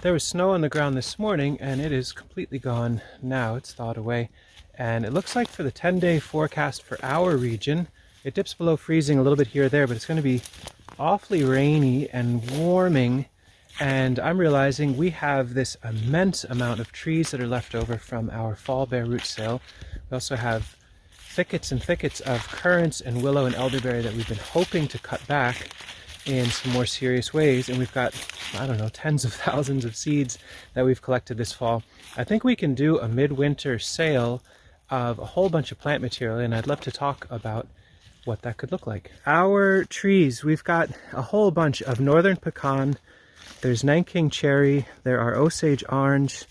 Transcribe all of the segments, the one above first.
There was snow on the ground this morning and it is completely gone now. It's thawed away. And it looks like for the 10-day forecast for our region, it dips below freezing a little bit here or there, but it's going to be awfully rainy and warming. And I'm realizing we have this immense amount of trees that are left over from our fall bare root sale. We also have thickets and thickets of currants and willow and elderberry that we've been hoping to cut back in some more serious ways, and we've got, I don't know, tens of thousands of seeds that we've collected this fall. I think we can do a midwinter sale of a whole bunch of plant material, and I'd love to talk about what that could look like. Our trees, we've got a whole bunch of northern pecan, there's Nanking cherry, there are Osage orange,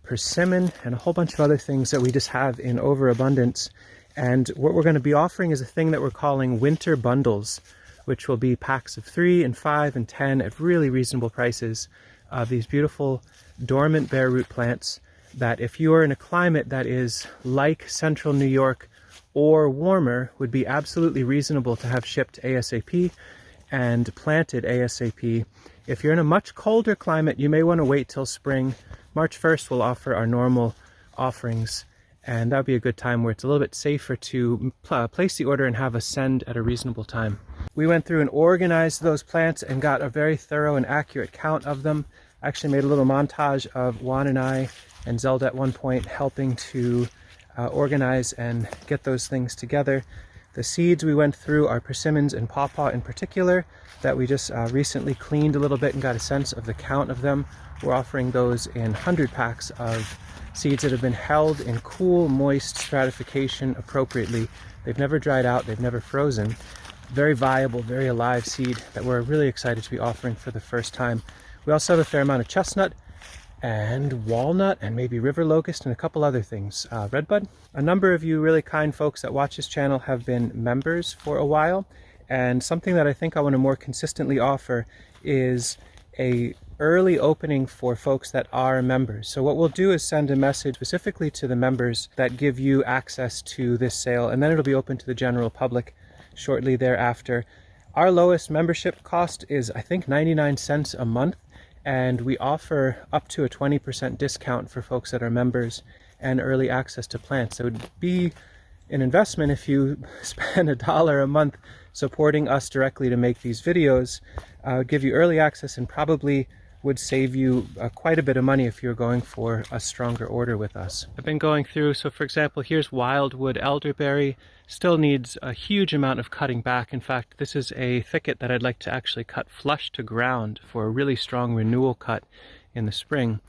persimmon, and a whole bunch of other things that we just have in overabundance. And what we're going to be offering is a thing that we're calling winter bundles, which will be packs of 3 and 5 and 10 at really reasonable prices of these beautiful dormant bare root plants that, if you are in a climate that is like central New York or warmer, would be absolutely reasonable to have shipped ASAP and planted ASAP. If you're in a much colder climate, you may want to wait till spring. March 1st we'll offer our normal offerings, and that would be a good time where it's a little bit safer to place the order and have us send at a reasonable time. We went through and organized those plants and got a very thorough and accurate count of them. I actually made a little montage of Juan and I and Zelda at one point helping to organize and get those things together. The seeds we went through are persimmons and pawpaw in particular that we just recently cleaned a little bit and got a sense of the count of them. We're offering those in 100 packs of seeds that have been held in cool, moist stratification appropriately. They've never dried out, they've never frozen. Very viable, very alive seed that we're really excited to be offering for the first time. We also have a fair amount of chestnut and walnut and maybe river locust and a couple other things. Redbud. A number of you really kind folks that watch this channel have been members for a while, and something that I think I want to more consistently offer is a early opening for folks that are members. So what we'll do is send a message specifically to the members that give you access to this sale, and then it'll be open to the general public shortly thereafter. Our lowest membership cost is, I think, 99 cents a month, and we offer up to a 20% discount for folks that are members and early access to plants. So it would be an investment if you spend $1 a month supporting us directly to make these videos. Give you early access and probably would save you quite a bit of money if you're going for a stronger order with us. I've been going through, so for example, here's wildwood elderberry. Still needs a huge amount of cutting back. In fact, this is a thicket that I'd like to actually cut flush to ground for a really strong renewal cut in the spring.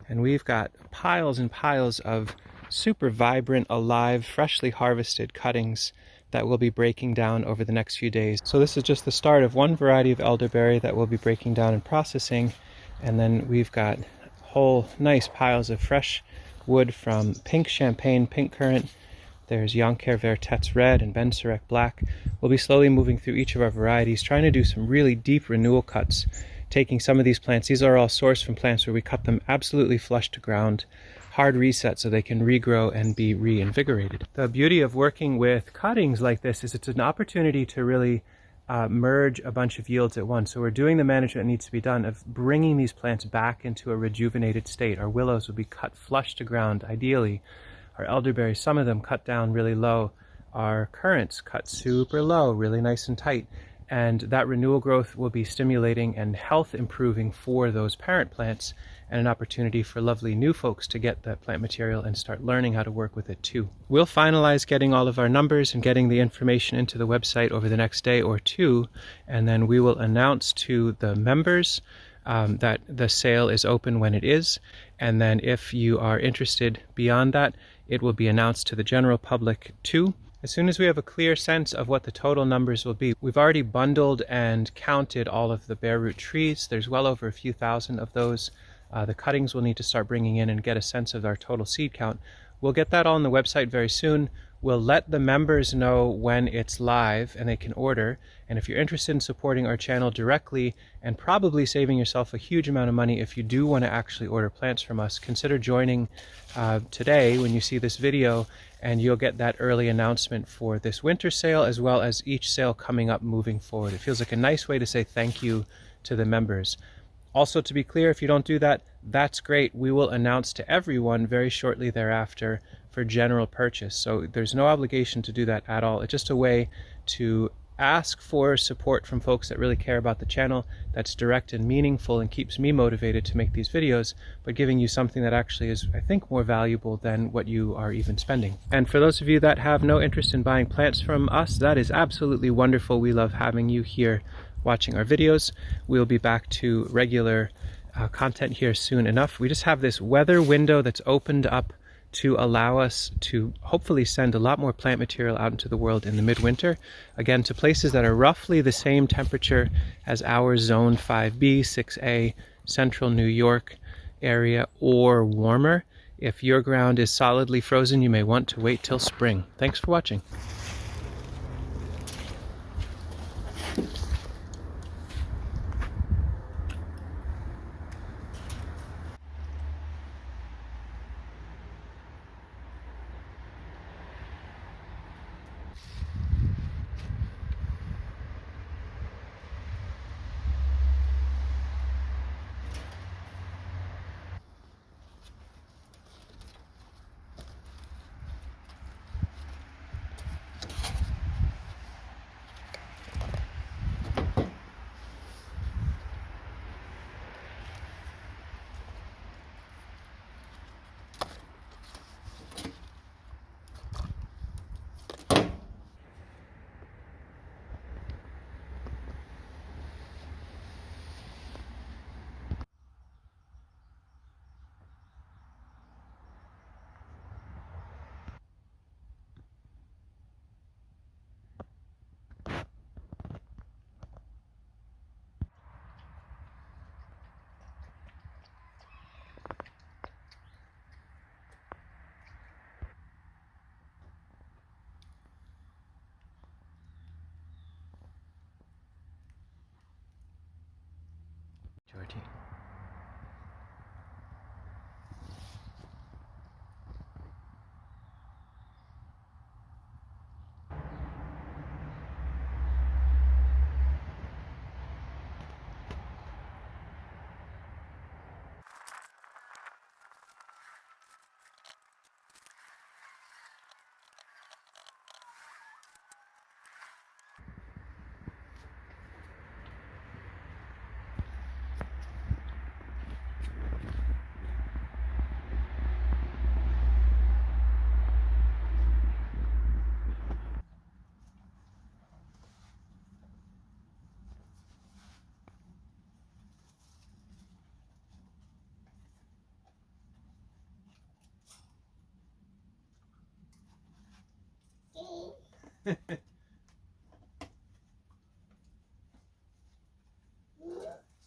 And we've got piles and piles of super vibrant, alive, freshly harvested cuttings that will be breaking down over the next few days. So this is just the start of one variety of elderberry that we'll be breaking down and processing. And then we've got whole nice piles of fresh wood from pink champagne, pink currant. There's Jonker Vertetz red and Benserec black. We'll be slowly moving through each of our varieties, trying to do some really deep renewal cuts. Taking some of these plants, these are all sourced from plants where we cut them absolutely flush to ground, hard reset so they can regrow and be reinvigorated. The beauty of working with cuttings like this is it's an opportunity to really merge a bunch of yields at once. So we're doing the management that needs to be done of bringing these plants back into a rejuvenated state. Our willows will be cut flush to ground, ideally. Our elderberries, some of them cut down really low. Our currants cut super low, really nice and tight. And that renewal growth will be stimulating and health improving for those parent plants, and an opportunity for lovely new folks to get that plant material and start learning how to work with it too. We'll finalize getting all of our numbers and getting the information into the website over the next day or two, and then we will announce to the members that the sale is open when it is, and then if you are interested beyond that, it will be announced to the general public too. As soon as we have a clear sense of what the total numbers will be, we've already bundled and counted all of the bare root trees. There's well over a few thousand of those. The cuttings we'll need to start bringing in and get a sense of our total seed count. We'll get that all on the website very soon. We'll let the members know when it's live and they can order. And if you're interested in supporting our channel directly and probably saving yourself a huge amount of money if you do want to actually order plants from us, consider joining today when you see this video, and you'll get that early announcement for this winter sale as well as each sale coming up moving forward. It feels like a nice way to say thank you to the members. Also, to be clear, if you don't do that, that's great. We will announce to everyone very shortly thereafter for general purchase. So there's no obligation to do that at all. It's just a way to ask for support from folks that really care about the channel, that's direct and meaningful and keeps me motivated to make these videos, but giving you something that actually is, I think, more valuable than what you are even spending. And for those of you that have no interest in buying plants from us, that is absolutely wonderful. We love having you here watching our videos. We'll be back to regular content here soon enough. We just have this weather window that's opened up to allow us to hopefully send a lot more plant material out into the world in the midwinter. Again, to places that are roughly the same temperature as our Zone 5B, 6A, Central New York area or warmer. If your ground is solidly frozen, you may want to wait till spring. Thanks for watching. Georgie.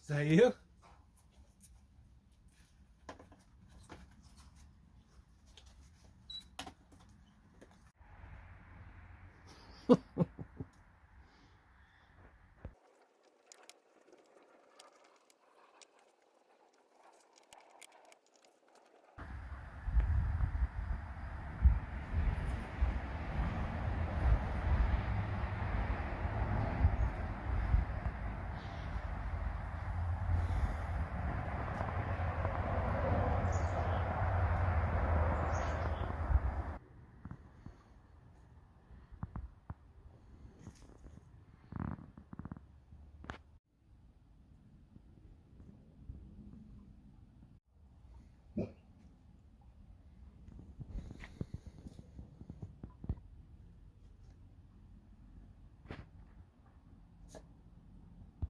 Is that you?